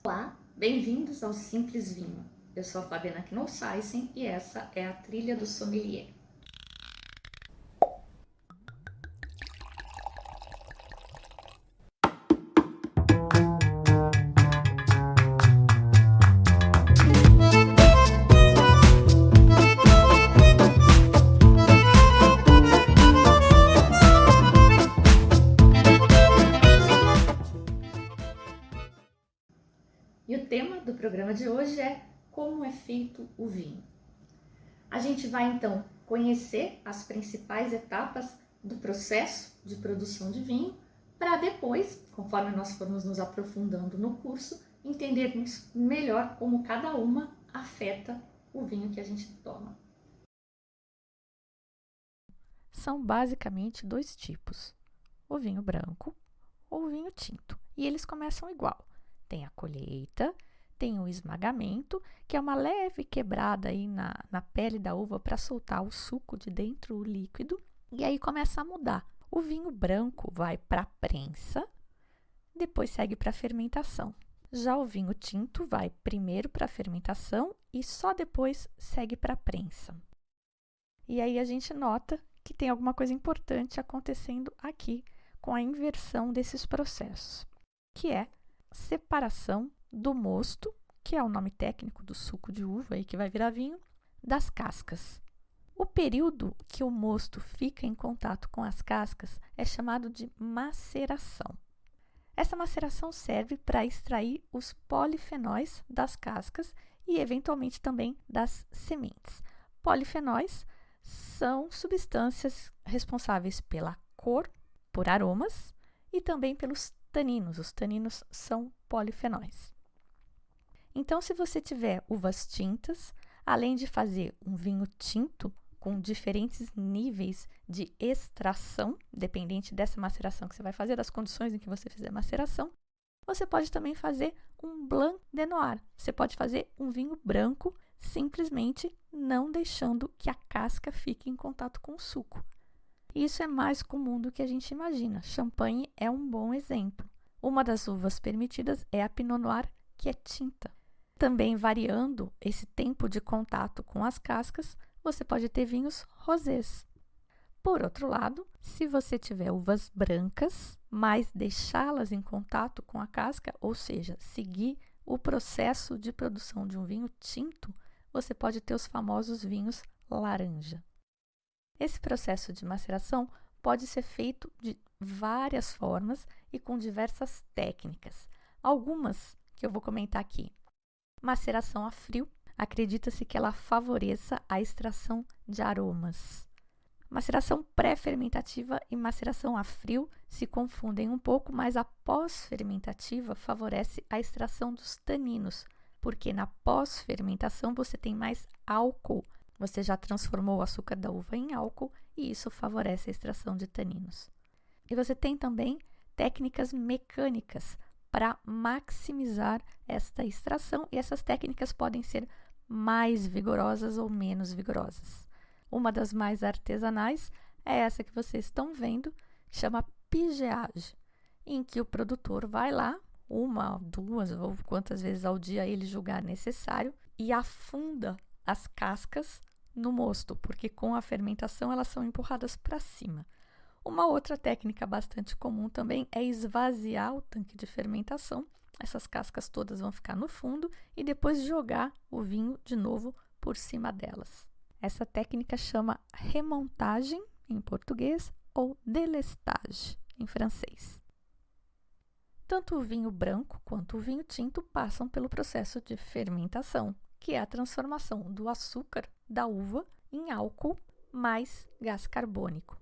Olá, bem-vindos ao Simples Vinho. Eu sou a Fabiana Knossaisen e essa é a trilha do sommelier. E o tema do programa de hoje é como é feito o vinho. A gente vai então conhecer as principais etapas do processo de produção de vinho, para depois, conforme nós formos nos aprofundando no curso, entendermos melhor como cada uma afeta o vinho que a gente toma. São basicamente dois tipos, o vinho branco ou o vinho tinto. E eles começam igual. Tem a colheita, tem o esmagamento, que é uma leve quebrada aí na pele da uva para soltar o suco de dentro, o líquido, e aí começa a mudar. O vinho branco vai para a prensa, depois segue para a fermentação. Já o vinho tinto vai primeiro para a fermentação e só depois segue para a prensa. E aí a gente nota que tem alguma coisa importante acontecendo aqui com a inversão desses processos, que é separação do mosto, que é o nome técnico do suco de uva e que vai virar vinho, das cascas. O período que o mosto fica em contato com as cascas é chamado de maceração. Essa maceração serve para extrair os polifenóis das cascas e, eventualmente, também das sementes. Polifenóis são substâncias responsáveis pela cor, por aromas e também pelos taninos. Os taninos são polifenóis. Então, se você tiver uvas tintas, além de fazer um vinho tinto com diferentes níveis de extração, dependente dessa maceração que você vai fazer, das condições em que você fizer a maceração, você pode também fazer um blanc de noir. Você pode fazer um vinho branco, simplesmente não deixando que a casca fique em contato com o suco. Isso é mais comum do que a gente imagina. Champanhe é um bom exemplo. Uma das uvas permitidas é a Pinot Noir, que é tinta. Também variando esse tempo de contato com as cascas, você pode ter vinhos rosés. Por outro lado, se você tiver uvas brancas, mas deixá-las em contato com a casca, ou seja, seguir o processo de produção de um vinho tinto, você pode ter os famosos vinhos laranja. Esse processo de maceração pode ser feito de várias formas e com diversas técnicas. Algumas que eu vou comentar aqui. Maceração a frio. Acredita-se que ela favoreça a extração de aromas. Maceração pré-fermentativa e maceração a frio se confundem um pouco, mas a pós-fermentativa favorece a extração dos taninos, porque na pós-fermentação você tem mais álcool. Você já transformou o açúcar da uva em álcool e isso favorece a extração de taninos. E você tem também técnicas mecânicas para maximizar esta extração, e essas técnicas podem ser mais vigorosas ou menos vigorosas. Uma das mais artesanais é essa que vocês estão vendo, que chama pigeage, em que o produtor vai lá, uma, duas ou quantas vezes ao dia ele julgar necessário, e afunda as cascas no mosto, porque com a fermentação elas são empurradas para cima. Uma outra técnica bastante comum também é esvaziar o tanque de fermentação. Essas cascas todas vão ficar no fundo e depois jogar o vinho de novo por cima delas. Essa técnica chama remontagem em português ou délestage em francês. Tanto o vinho branco quanto o vinho tinto passam pelo processo de fermentação, que é a transformação do açúcar da uva em álcool mais gás carbônico.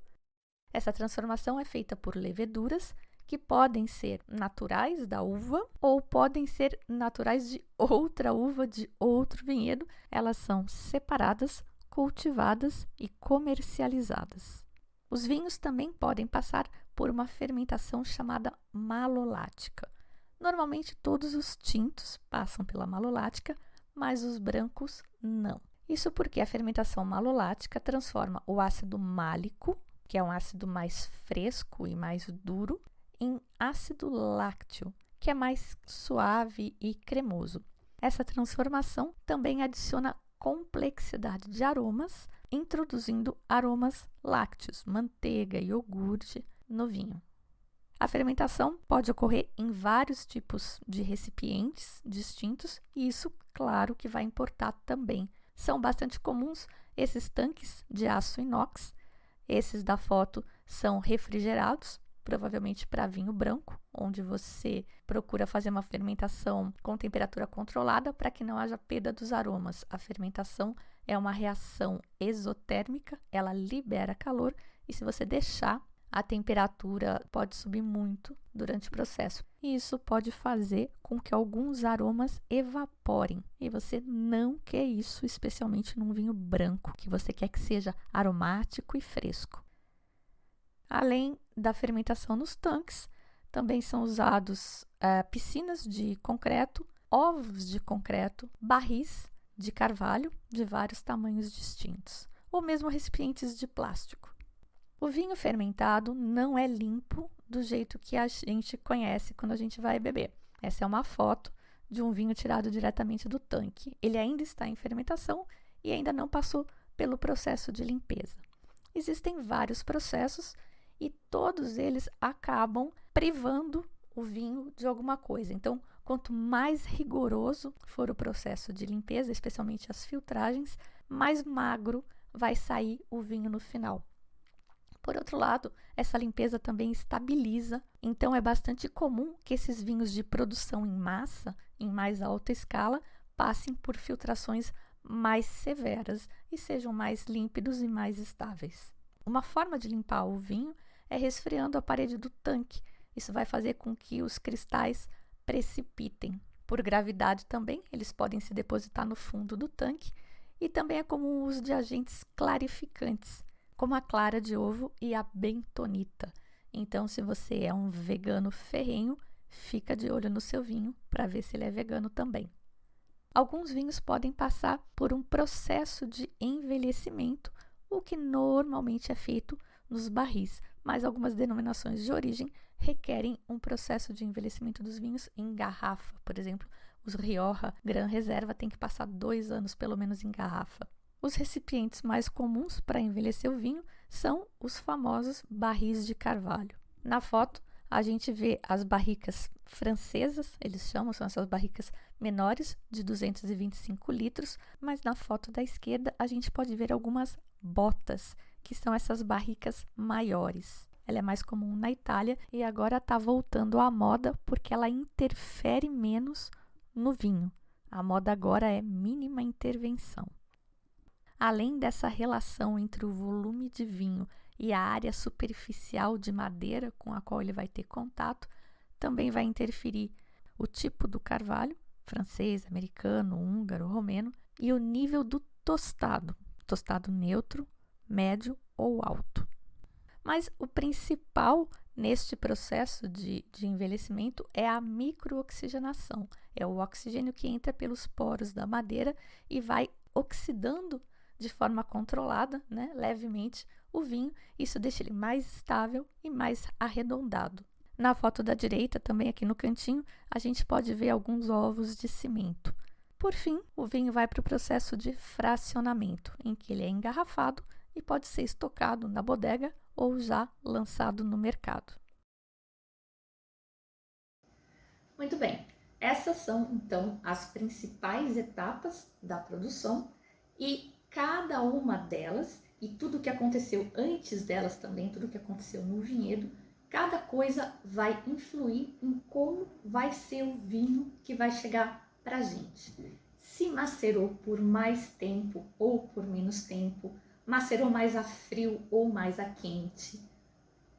Essa transformação é feita por leveduras que podem ser naturais da uva ou podem ser naturais de outra uva, de outro vinhedo. Elas são separadas, cultivadas e comercializadas. Os vinhos também podem passar por uma fermentação chamada malolática. Normalmente todos os tintos passam pela malolática, mas os brancos não. Isso porque a fermentação malolática transforma o ácido málico, que é um ácido mais fresco e mais duro, em ácido lácteo, que é mais suave e cremoso. Essa transformação também adiciona complexidade de aromas, introduzindo aromas lácteos, manteiga, iogurte no vinho. A fermentação pode ocorrer em vários tipos de recipientes distintos e isso, claro, que vai importar também. São bastante comuns esses tanques de aço inox. Esses da foto são refrigerados, provavelmente para vinho branco, onde você procura fazer uma fermentação com temperatura controlada para que não haja perda dos aromas. A fermentação é uma reação exotérmica, ela libera calor e se você deixar, a temperatura pode subir muito durante o processo. E isso pode fazer com que alguns aromas evaporem. E você não quer isso, especialmente num vinho branco, que você quer que seja aromático e fresco. Além da fermentação nos tanques, também são usados piscinas de concreto, ovos de concreto, barris de carvalho de vários tamanhos distintos, ou mesmo recipientes de plástico. O vinho fermentado não é limpo do jeito que a gente conhece quando a gente vai beber. Essa é uma foto de um vinho tirado diretamente do tanque. Ele ainda está em fermentação e ainda não passou pelo processo de limpeza. Existem vários processos e todos eles acabam privando o vinho de alguma coisa. Então, quanto mais rigoroso for o processo de limpeza, especialmente as filtragens, mais magro vai sair o vinho no final. Por outro lado, essa limpeza também estabiliza, então é bastante comum que esses vinhos de produção em massa, em mais alta escala, passem por filtrações mais severas e sejam mais límpidos e mais estáveis. Uma forma de limpar o vinho é resfriando a parede do tanque. Isso vai fazer com que os cristais precipitem. Por gravidade também, eles podem se depositar no fundo do tanque e também é comum o uso de agentes clarificantes, como a clara de ovo e a bentonita. Então, se você é um vegano ferrenho, fica de olho no seu vinho para ver se ele é vegano também. Alguns vinhos podem passar por um processo de envelhecimento, o que normalmente é feito nos barris, mas algumas denominações de origem requerem um processo de envelhecimento dos vinhos em garrafa. Por exemplo, os Rioja Gran Reserva têm que passar 2 anos pelo menos em garrafa. Os recipientes mais comuns para envelhecer o vinho são os famosos barris de carvalho. Na foto, a gente vê as barricas francesas, eles chamam, são essas barricas menores, de 225 litros, mas na foto da esquerda a gente pode ver algumas botas, que são essas barricas maiores. Ela é mais comum na Itália e agora está voltando à moda porque ela interfere menos no vinho. A moda agora é mínima intervenção. Além dessa relação entre o volume de vinho e a área superficial de madeira com a qual ele vai ter contato, também vai interferir o tipo do carvalho, francês, americano, húngaro, romeno, e o nível do tostado neutro, médio ou alto. Mas o principal neste processo de envelhecimento é a microoxigenação. É o oxigênio que entra pelos poros da madeira e vai oxidando de forma controlada, levemente, o vinho. Isso deixa ele mais estável e mais arredondado. Na foto da direita, também aqui no cantinho, a gente pode ver alguns ovos de cimento. Por fim, o vinho vai para o processo de fracionamento, em que ele é engarrafado e pode ser estocado na bodega ou já lançado no mercado. Muito bem, essas são então as principais etapas da produção e cada uma delas e tudo o que aconteceu antes delas também, tudo o que aconteceu no vinhedo, cada coisa vai influir em como vai ser o vinho que vai chegar para a gente. Se macerou por mais tempo ou por menos tempo, macerou mais a frio ou mais a quente,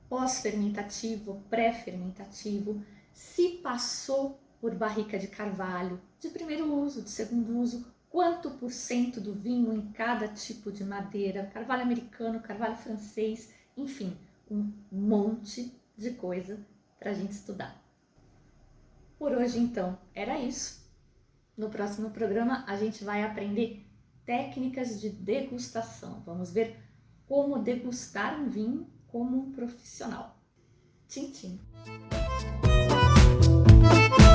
pós-fermentativo, pré-fermentativo, se passou por barrica de carvalho, de primeiro uso, de segundo uso, quanto por cento do vinho em cada tipo de madeira, carvalho americano, carvalho francês, enfim, um monte de coisa para a gente estudar. Por hoje, então, era isso. No próximo programa, a gente vai aprender técnicas de degustação. Vamos ver como degustar um vinho como um profissional. Tchim, tchim! Música